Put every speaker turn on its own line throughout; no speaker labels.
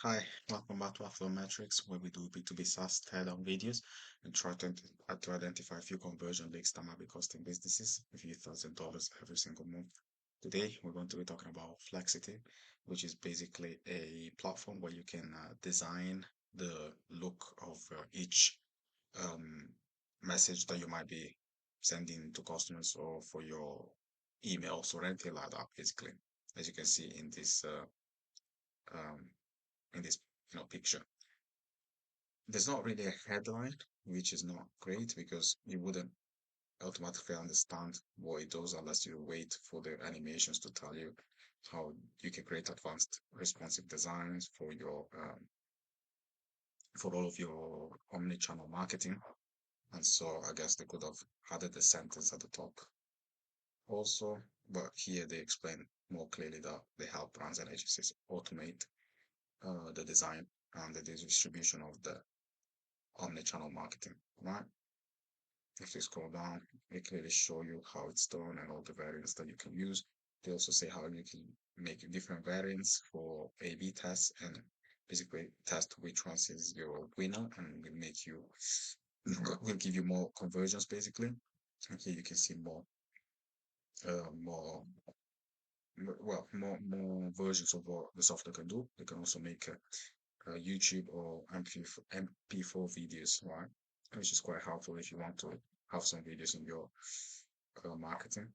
Hi, welcome back to After Metrics, where we do B2B SaaS teardown videos and try to identify a few conversion leaks that might be costing businesses a few $1,000s every single month. Today, we're going to be talking about Flexitive, which is basically a platform where you can design the look of each um, message that you might be sending to customers or for your emails or anything like that, basically, as you can see um, in this picture. There's not really a headline, which is not great because you wouldn't automatically understand what it does unless you wait for the animations to tell you how you can create advanced responsive designs for all of your omni-channel marketing. And so I guess they could have added the sentence at the top also, but here they explain more clearly that they help brands and agencies automate the design and the distribution of the omni-channel marketing, right? If you scroll down, they clearly show you how it's done and all the variants that you can use. They also say how you can make different variants for A/B tests and basically test which one is your winner and will give you more conversions basically. And here you can see more more versions of what the software can do. They can also make YouTube or MP4 videos, right? Which is quite helpful if you want to have some videos in your marketing,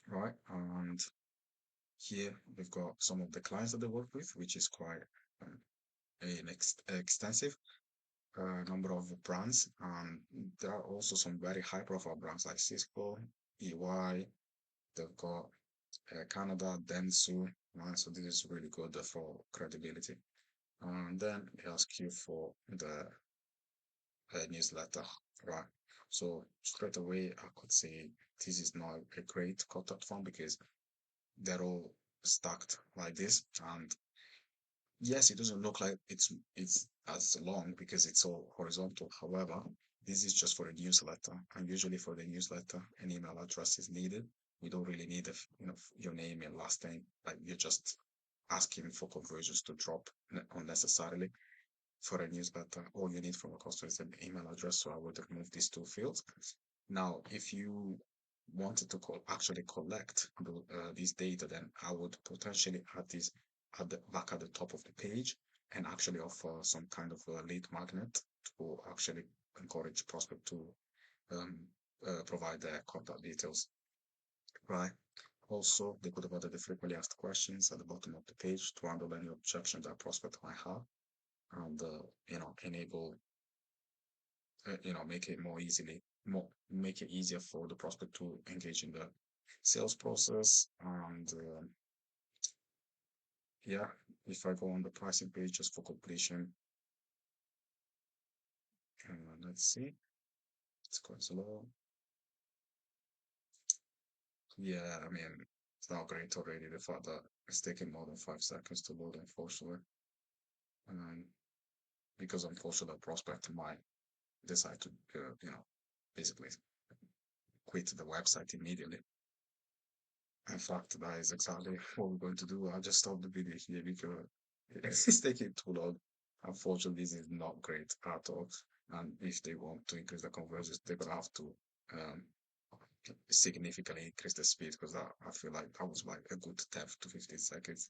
right? And here we've got some of the clients that they work with, which is quite um, an extensive number of brands. And there are also some very high profile brands like Cisco, EY, they've got Canada, Dentsu, right? So this is really good for credibility. And then they ask you for the newsletter, right? So straight away, I could say this is not a great contact form because they're all stacked like this. And yes, it doesn't look like it's as long because it's all horizontal. However, this is just for a newsletter, and usually for the newsletter, an email address is needed. We don't really need your name and last name. Like you're just asking for conversions to drop unnecessarily for a newsletter. All you need from a customer is an email address. So I would remove these two fields. Now, if you wanted to actually collect this data, then I would potentially add this back at the top of the page and actually offer some kind of a lead magnet to actually encourage prospect to um, provide their contact details, right? Also, they could have added the frequently asked questions at the bottom of the page to handle any objections that prospect might have and enable make it make it easier for the prospect to engage in the sales process. And yeah, if I go on the pricing page just for completion, let's see, it's quite slow. Yeah, I mean, it's not great already. The fact that it's taking more than 5 seconds to load, unfortunately, um, because unfortunately, the prospect might decide to, basically quit the website immediately. In fact, that is exactly what we're going to do. I'll just stop the video here because it's taking too long. Unfortunately, this is not great at all. And if they want to increase the conversions, they're gonna have to um, significantly increase the speed because I feel like that was like a good 10 to 15 seconds.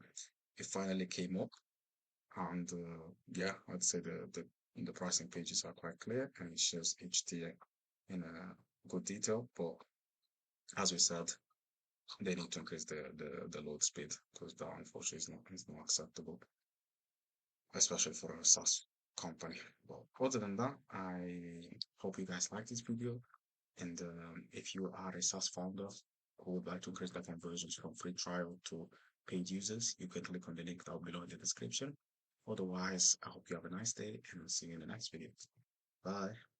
It finally came up, and yeah, I'd say the pricing pages are quite clear and it shows each tier in a good detail. But as we said, they need to increase the load speed because that unfortunately is not acceptable, especially for a SaaS company. But other than that, I hope you guys like this video. And if you are a SaaS founder who would like to increase the conversions from free trial to paid users, you can click on the link down below in the description. Otherwise, I hope you have a nice day and I'll see you in the next video. Bye.